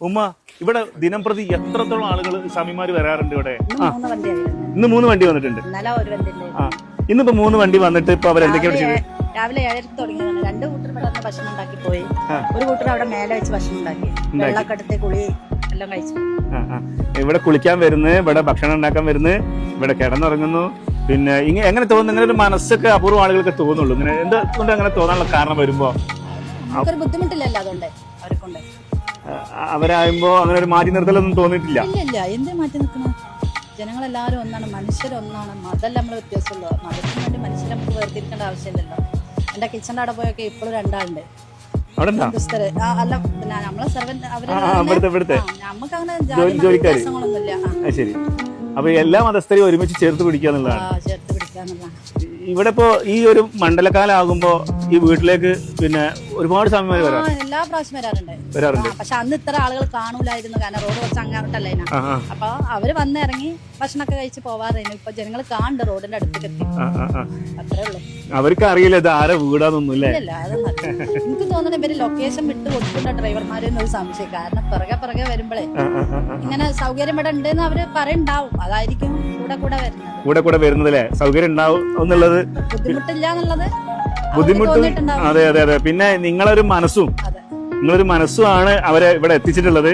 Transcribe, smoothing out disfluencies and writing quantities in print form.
ഉമ്മ ഇവിടെ ദിനം പ്രതി എത്രത്തോളം ആളുകൾ സ്വാമിമാര് വരാറുണ്ട് ഇവിടെ? ഇന്ന് 3 വണ്ടി വന്നിട്ടുണ്ട്. ആ ഇന്നിപ്പോ 3 വണ്ടി വന്നിട്ട് ഇപ്പൊ അവരെന്തൊക്കെയാണ് ചെയ്തത്? രാവിലെ 7:30 തുടങ്ങിയതാണ്. 2 കൂട്ടർ ഇവിടെ വന്ന് ഭക്ഷണം ഉണ്ടാക്കി പോയി. ഒരു കൂട്ടർ അവിടെ മേലെ വെച്ച് ഭക്ഷണം ഉണ്ടാക്കി. വെള്ളക്കെടുത്ത് കുളി എല്ലാം കഴിച്ചു. ഇവിടെ കുളിക്കാൻ വരുന്നു, ഇവിടെ ഭക്ഷണം ഉണ്ടാക്കാൻ വരുന്നു, ഇവിടെ കിടന്നുറങ്ങുന്നു. പിന്നെ എങ്ങനെ തോന്നുന്നു? ഇങ്ങനെ ഒരു മനസ്സൊക്കെ അപൂർവം ആളുകൾക്ക് തോന്നുള്ളൂ. ഇങ്ങനെ എന്തുകൊണ്ട് അങ്ങനെ തോന്നാനുള്ള കാരണം വരുമ്പോ നമുക്കൊരു ബുദ്ധിമുട്ടില്ലല്ലോ അതുകൊണ്ട് അവർക്കൊണ്ട് അവരാകുമ്പോ അങ്ങനെ ഒരു മാറ്റി നിർത്തലൊന്നും തോന്നിയിട്ടില്ല. ഇല്ല എന്ത് മാറ്റി നിൽക്കണം? ജനങ്ങളെല്ലാവരും ഒന്നാണ്, മനുഷ്യരൊന്നാണ്. മതമല്ല നമ്മൾ വ്യത്യാസമുള്ളൂ. മതത്തിന് വേണ്ടി മനുഷ്യരെ നമുക്ക് വേർതിരിക്കേണ്ട ആവശ്യമില്ലല്ലോ. എന്റെ കിച്ചന്റെ അവിടെ പോയൊക്കെ ഇപ്പോഴും 2 ആളുണ്ട്. അല്ല പിന്നെ നമ്മളെ സെർവന്റ് നമുക്ക് അങ്ങനെ വ്യത്യാസങ്ങളൊന്നുമില്ല. ശരി. അപ്പൊ എല്ലാ മതസ്ഥരെയും ഒരുമിച്ച് ചേർത്ത് പിടിക്കാന്നുള്ളതാണ്. ചേർത്ത് പിടിക്കാന്നുള്ളതാണ്. ഇവിടെ ഇപ്പോ ഈ ഒരു മണ്ഡലകാലം ആകുമ്പോ ഈ വീട്ടിലേക്ക് പിന്നെ ഒരുപാട് സ്വാമിമാര് വരാം. എല്ലാ പ്രാവശ്യം വരാറുണ്ട്. പക്ഷെ അന്ന് ഇത്ര ആളുകൾ കാണൂലായിരുന്നു, കാരണം റോഡ് കുറച്ച് അങ്ങോട്ടല്ലേ. അപ്പൊ അവര് വന്നിറങ്ങി ഭക്ഷണമൊക്കെ കഴിച്ച് പോവാറായിരുന്നു. ഇപ്പൊ ജനങ്ങൾ കാണുന്നുണ്ട് റോഡിന്റെ അടുത്തേക്ക് എത്തി. അത്രേ ഉള്ളൂ. അവർക്ക് അറിയില്ല ഇത് ആരെ വീടാന്നൊന്നും. എനിക്ക് തോന്നുന്നു ഇവര് ലൊക്കേഷൻ വിട്ട് കൊടുക്കുന്ന ഡ്രൈവർമാര് എന്നൊരു സംശയം. കാരണം പിറകെ വരുമ്പോഴേ ഇങ്ങനെ സൗകര്യം ഇവിടെ ഉണ്ടെന്ന് അവര് പറയുണ്ടാവും. അതായിരിക്കും കൂടെ വരുന്നതല്ലേ സൗകര്യം ഉണ്ടാവും എന്നുള്ളത്. ബുദ്ധിമുട്ടില്ല എന്നുള്ളത് ബുദ്ധിമുട്ടും. അതെ. പിന്നെ നിങ്ങളൊരു മനസ്സുമാണ് അവരെ ഇവിടെ എത്തിച്ചിട്ടുള്ളത്.